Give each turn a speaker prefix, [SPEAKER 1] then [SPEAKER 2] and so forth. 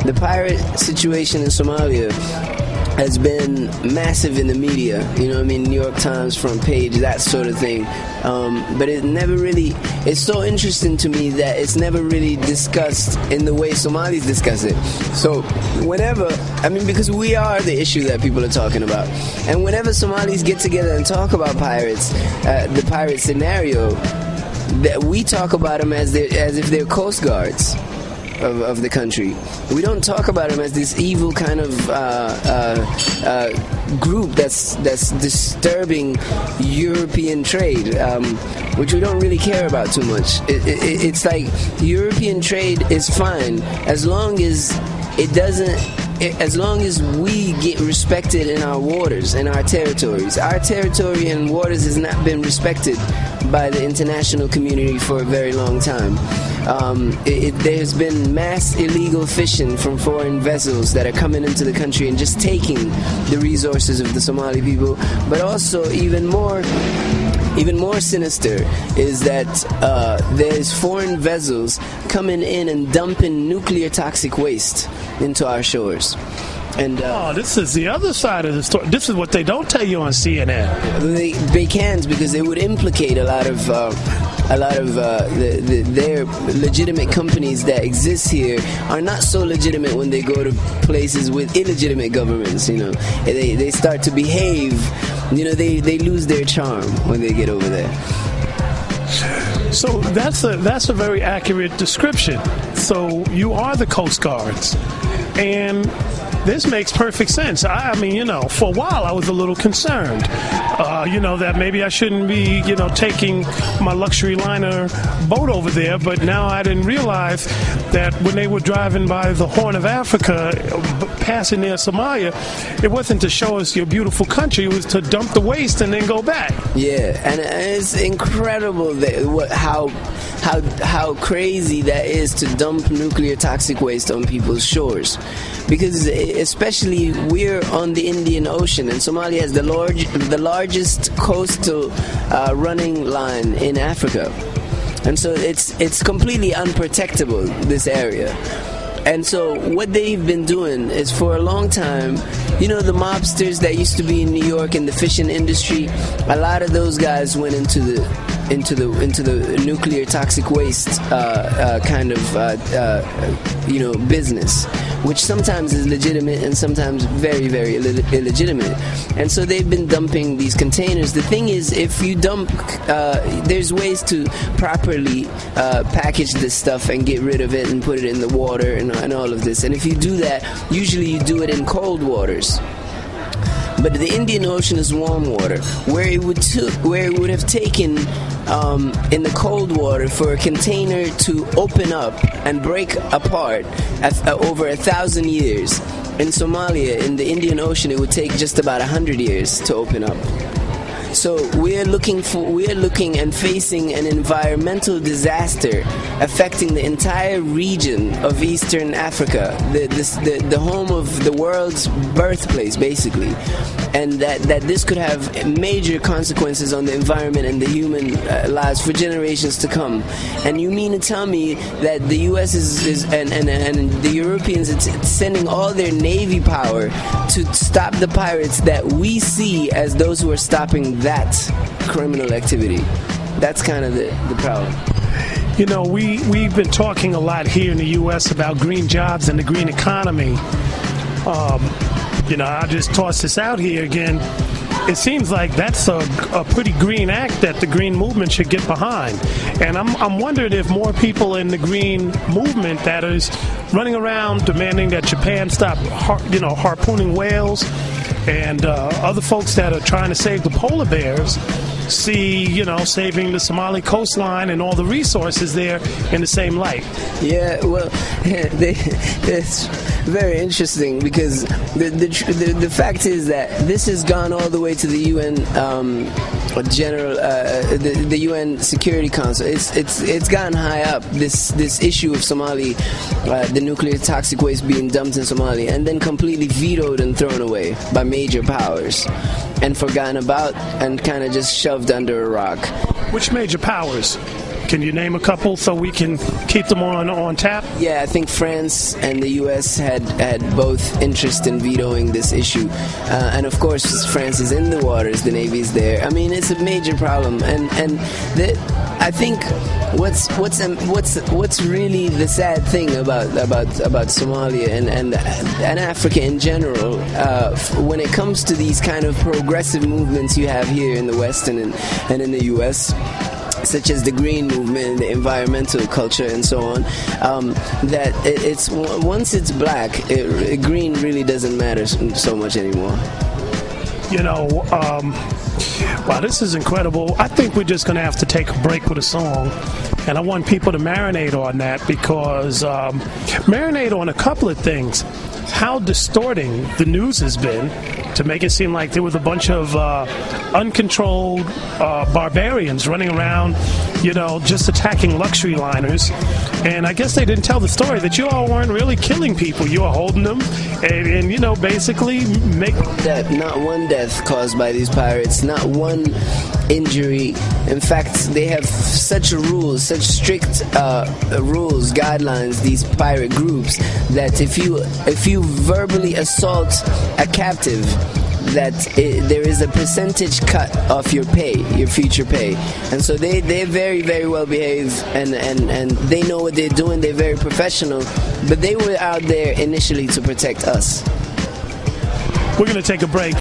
[SPEAKER 1] the pirate situation in Somalia has been massive in the media, you know what I mean, New York Times front page, that sort of thing. But it never really, it's so interesting to me that it's never really discussed in the way Somalis discuss it. So whenever, I mean, because we are the issue that people are talking about, and whenever Somalis get together and talk about pirates, the pirate scenario, that we talk about them as if they're coast guards of the country. We don't talk about them as this evil kind of group that's disturbing European trade, which we don't really care about too much. It's like European trade is fine as long as it doesn't. As long as we get respected in our waters and our territories. Our territory and waters has not been respected by the international community for a very long time. There's been mass illegal fishing from foreign vessels that are coming into the country and just taking the resources of the Somali people. But also even more sinister is that there's foreign vessels coming in and dumping nuclear toxic waste into our shores. And
[SPEAKER 2] this is the other side of the story. This is what they don't tell you on CNN.
[SPEAKER 1] They can't, because they would implicate a lot of their legitimate companies that exist here are not so legitimate when they go to places with illegitimate governments. You know, they start to behave. You know, they lose their charm when they get over there.
[SPEAKER 2] So that's a very accurate description. So you are the Coast Guards, and this makes perfect sense. I mean, you know, for a while I was a little concerned, that maybe I shouldn't be, taking my luxury liner boat over there. But now I didn't realize that when they were driving by the Horn of Africa, passing near Somalia, it wasn't to show us your beautiful country. It was to dump the waste and then go back.
[SPEAKER 1] Yeah, and it's incredible how crazy that is to dump nuclear toxic waste on people's shores. Because especially we're on the Indian Ocean, and Somalia has the largest coastal running line in Africa. And so it's completely unprotectable, this area. And so what they've been doing is, for a long time, the mobsters that used to be in New York in the fishing industry, a lot of those guys went into the nuclear toxic waste business, which sometimes is legitimate and sometimes very, very illegitimate. And so they've been dumping these containers. The thing is, if you dump, there's ways to properly package this stuff and get rid of it and put it in the water and all of this. And if you do that, usually you do it in cold waters. But the Indian Ocean is warm water, where it would have taken in the cold water for a container to open up and break apart over 1,000 years. In Somalia, in the Indian Ocean, it would take just about 100 years to open up. So we're looking and facing an environmental disaster affecting the entire region of Eastern Africa, the home of the world's birthplace, basically, and that this could have major consequences on the environment and the human lives for generations to come. And you mean to tell me that the U.S. and the Europeans are sending all their navy power to stop the pirates that we see as those who are stopping that criminal activity? That's kind of the problem.
[SPEAKER 2] We've been talking a lot here in the U.S. about green jobs and the green economy. I'll just toss this out here again. It seems like that's a pretty green act that the green movement should get behind. And I'm wondering if more people in the green movement that is running around demanding that Japan stop harpooning whales, and other folks that are trying to save the polar bears see, saving the Somali coastline and all the resources there in the same light.
[SPEAKER 1] Yeah, well, it's very interesting, because the fact is that this has gone all the way to the UN the UN Security Council. It's gotten high up, this issue of Somali, the nuclear toxic waste being dumped in Somalia, and then completely vetoed and thrown away by major powers, and forgotten about, and kind of just shoved under a rock.
[SPEAKER 2] Which major powers? Can you name a couple so we can keep them on tap?
[SPEAKER 1] Yeah, I think France and the U.S. had both interest in vetoing this issue, and of course France is in the waters, the Navy's there. I mean, it's a major problem, and I think what's really the sad thing about Somalia and Africa in general, when it comes to these kind of progressive movements you have here in the West and in the U.S., such as the green movement, the environmental culture, and so on, that it's once it's black, green really doesn't matter so much anymore.
[SPEAKER 2] You know, wow, this is incredible. I think we're just going to have to take a break with a song, and I want people to marinate on that, because marinate on a couple of things. How distorting the news has been to make it seem like there was a bunch of uncontrolled barbarians running around, you know, just attacking luxury liners. And I guess they didn't tell the story that you all weren't really killing people. You were holding them and you know, basically make...
[SPEAKER 1] Not one death caused by these pirates, not one injury. In fact, they have such rules, such strict rules, guidelines, these pirate groups, that if you verbally assault a captive, that there is a percentage cut off your pay, your future pay. And so they're very, very well behaved, and they know what they're doing. They're very professional, but they were out there initially to protect us.
[SPEAKER 2] We're going to take a break.